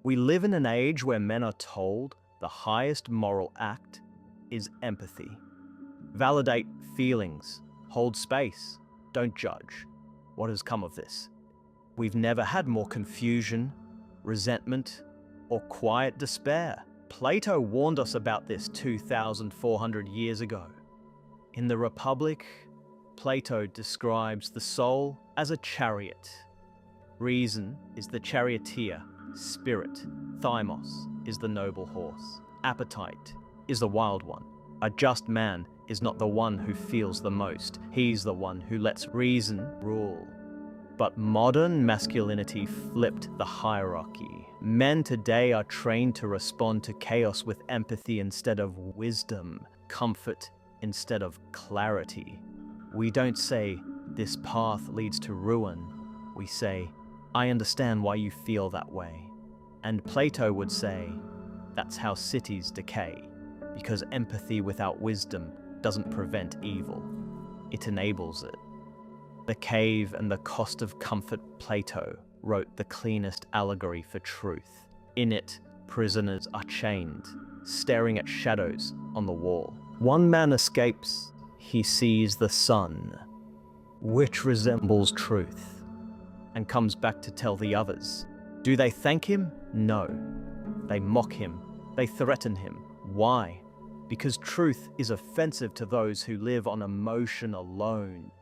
We live in an age where men are told the highest moral act is empathy. Validate feelings, hold space, don't judge. What has come of this? We've never had more confusion, resentment, or quiet despair. Plato warned us about this 2,400 years ago. In the Republic, Plato describes the soul as a chariot. Reason is the charioteer, spirit, thymos is the noble horse, appetite is the wild one. A just man is not the one who feels the most, he's the one who lets reason rule. But modern masculinity flipped the hierarchy. Men today are trained to respond to chaos with empathy instead of wisdom, comfort instead of clarity. We don't say, this path leads to ruin. We say, I understand why you feel that way. And Plato would say, that's how cities decay, because empathy without wisdom doesn't prevent evil, it enables it. The Cave and the Cost of Comfort. Plato wrote the cleanest allegory for truth. In it, prisoners are chained, staring at shadows on the wall. One man escapes, he sees the sun, which resembles truth, and comes back to tell the others. Do they thank him? No. They mock him, they threaten him. Why? Because truth is offensive to those who live on emotion alone.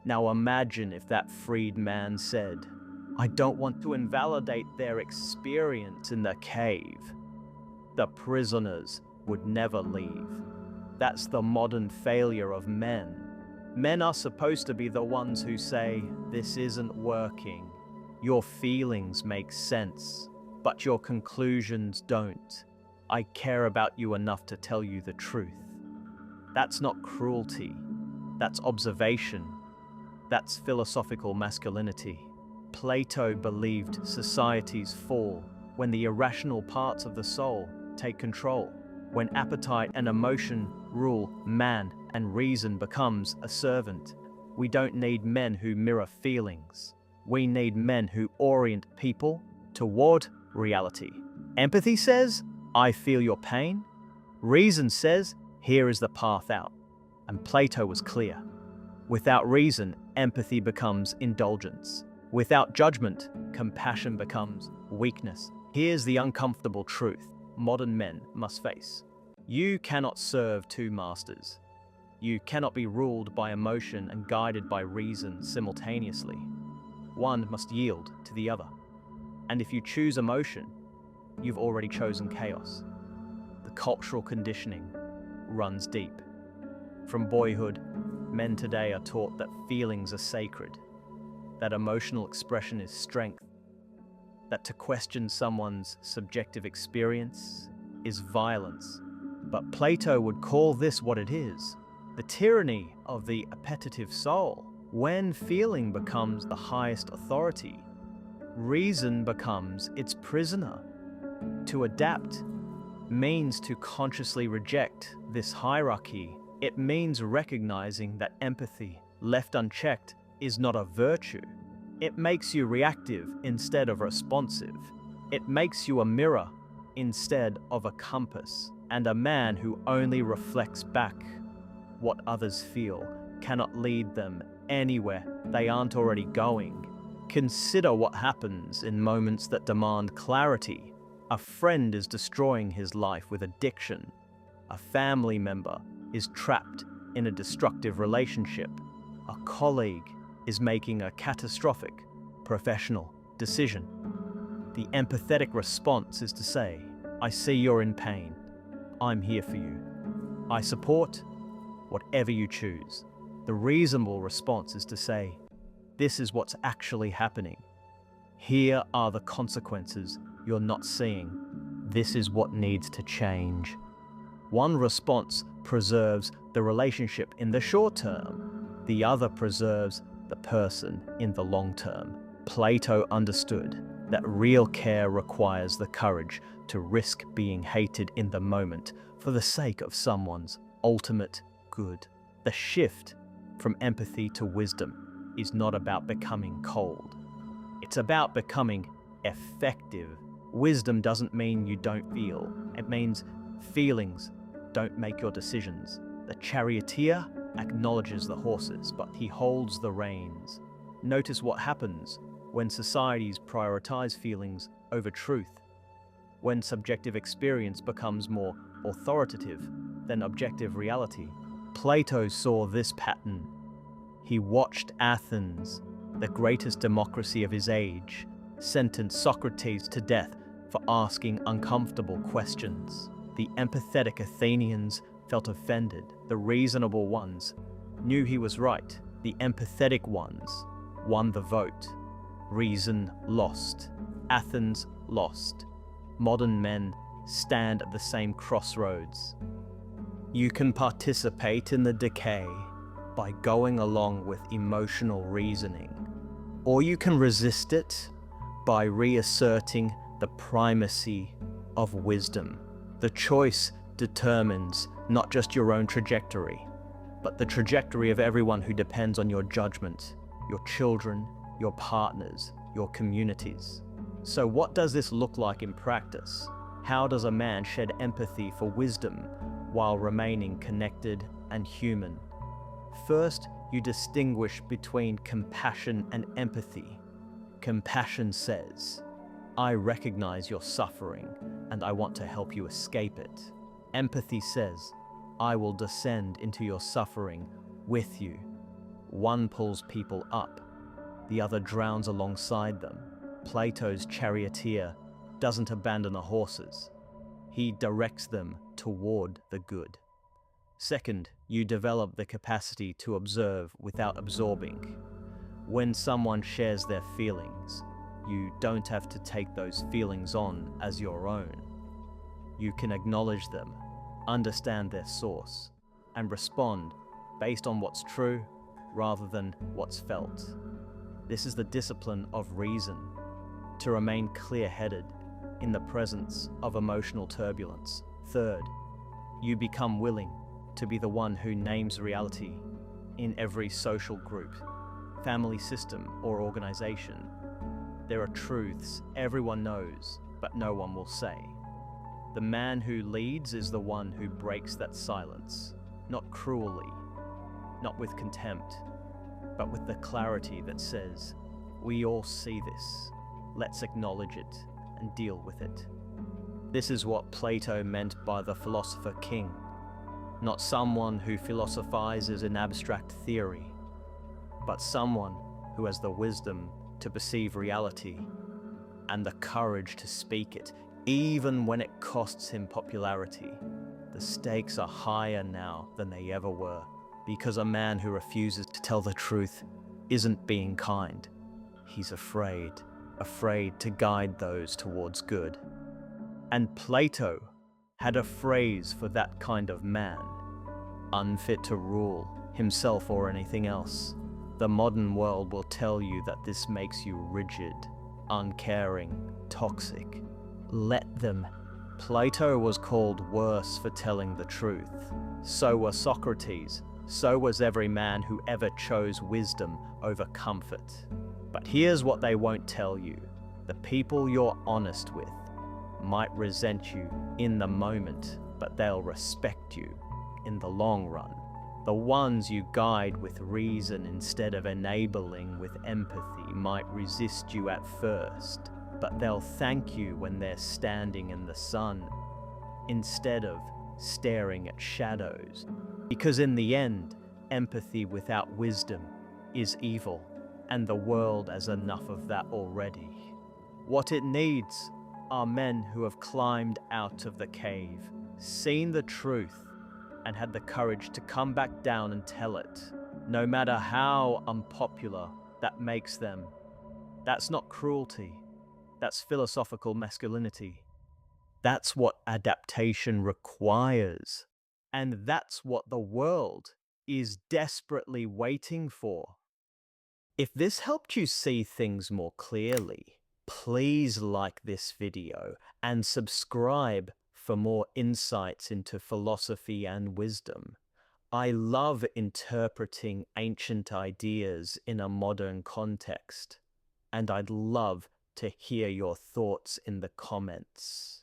Now imagine if that freed man said, I don't want to invalidate their experience in the cave. The prisoners would never leave. That's the modern failure of men. Men are supposed to be the ones who say, this isn't working. Your feelings make sense, but your conclusions don't. I care about you enough to tell you the truth. That's not cruelty. That's observation. That's philosophical masculinity. Plato believed societies fall when the irrational parts of the soul take control, when appetite and emotion rule man and reason becomes a servant. We don't need men who mirror feelings. We need men who orient people toward reality. Empathy says, I feel your pain. Reason says, here is the path out. And Plato was clear. Without reason, empathy becomes indulgence. Without judgment, compassion becomes weakness. Here's the uncomfortable truth modern men must face. You cannot serve two masters. You cannot be ruled by emotion and guided by reason simultaneously. One must yield to the other. And if you choose emotion, you've already chosen chaos. The cultural conditioning runs deep. From boyhood, men today are taught that feelings are sacred, that emotional expression is strength, that to question someone's subjective experience is violence. But Plato would call this what it is, the tyranny of the appetitive soul. When feeling becomes the highest authority, reason becomes its prisoner. To adapt means to consciously reject this hierarchy. It means recognizing that empathy, left unchecked, is not a virtue. It makes you reactive instead of responsive. It makes you a mirror instead of a compass. And a man who only reflects back what others feel cannot lead them anywhere they aren't already going. Consider what happens in moments that demand clarity. A friend is destroying his life with addiction. A family member is trapped in a destructive relationship. A colleague is making a catastrophic professional decision. The empathetic response is to say, I see you're in pain. I'm here for you. I support whatever you choose. The reasonable response is to say, this is what's actually happening. Here are the consequences you're not seeing. This is what needs to change. One response preserves the relationship in the short term. The other preserves the person in the long term. Plato understood that real care requires the courage to risk being hated in the moment for the sake of someone's ultimate good. The shift from empathy to wisdom is not about becoming cold. It's about becoming effective. Wisdom doesn't mean you don't feel. It means feelings don't make your decisions. The charioteer acknowledges the horses, but he holds the reins. Notice what happens when societies prioritize feelings over truth, when subjective experience becomes more authoritative than objective reality. Plato saw this pattern. He watched Athens, the greatest democracy of his age, sentence Socrates to death for asking uncomfortable questions. The empathetic Athenians felt offended. The reasonable ones knew he was right. The empathetic ones won the vote. Reason lost. Athens lost. Modern men stand at the same crossroads. You can participate in the decay by going along with emotional reasoning, or you can resist it by reasserting the primacy of wisdom. The choice determines not just your own trajectory, but the trajectory of everyone who depends on your judgment, your children, your partners, your communities. So what does this look like in practice? How does a man shed empathy for wisdom while remaining connected and human? First, you distinguish between compassion and empathy. Compassion says, I recognize your suffering and I want to help you escape it. Empathy says, I will descend into your suffering with you. One pulls people up, the other drowns alongside them. Plato's charioteer doesn't abandon the horses. He directs them toward the good. Second, you develop the capacity to observe without absorbing. When someone shares their feelings, you don't have to take those feelings on as your own. You can acknowledge them, understand their source, and respond based on what's true rather than what's felt. This is the discipline of reason, to remain clear-headed in the presence of emotional turbulence. Third, you become willing to be the one who names reality in every social group, family system, or organization. There are truths everyone knows, but no one will say. The man who leads is the one who breaks that silence, not cruelly, not with contempt, but with the clarity that says, we all see this, let's acknowledge it and deal with it. This is what Plato meant by the philosopher king, not someone who philosophizes in abstract theory, but someone who has the wisdom to perceive reality and the courage to speak it, even when it costs him popularity. The stakes are higher now than they ever were, because a man who refuses to tell the truth isn't being kind. He's afraid to guide those towards good. And Plato had a phrase for that kind of man, unfit to rule himself or anything else. The modern world will tell you that this makes you rigid, uncaring, toxic. Let them. Plato was called worse for telling the truth. So was Socrates. So was every man who ever chose wisdom over comfort. But here's what they won't tell you. The people you're honest with might resent you in the moment, but they'll respect you in the long run. The ones you guide with reason instead of enabling with empathy might resist you at first, but they'll thank you when they're standing in the sun instead of staring at shadows. Because in the end, empathy without wisdom is evil, and the world has enough of that already. What it needs are men who have climbed out of the cave, seen the truth, and had the courage to come back down and tell it, no matter how unpopular that makes them. That's not cruelty. That's philosophical masculinity. That's what adaptation requires. And that's what the world is desperately waiting for. If this helped you see things more clearly, please like this video and subscribe for more insights into philosophy and wisdom. I love interpreting ancient ideas in a modern context, and I'd love to hear your thoughts in the comments.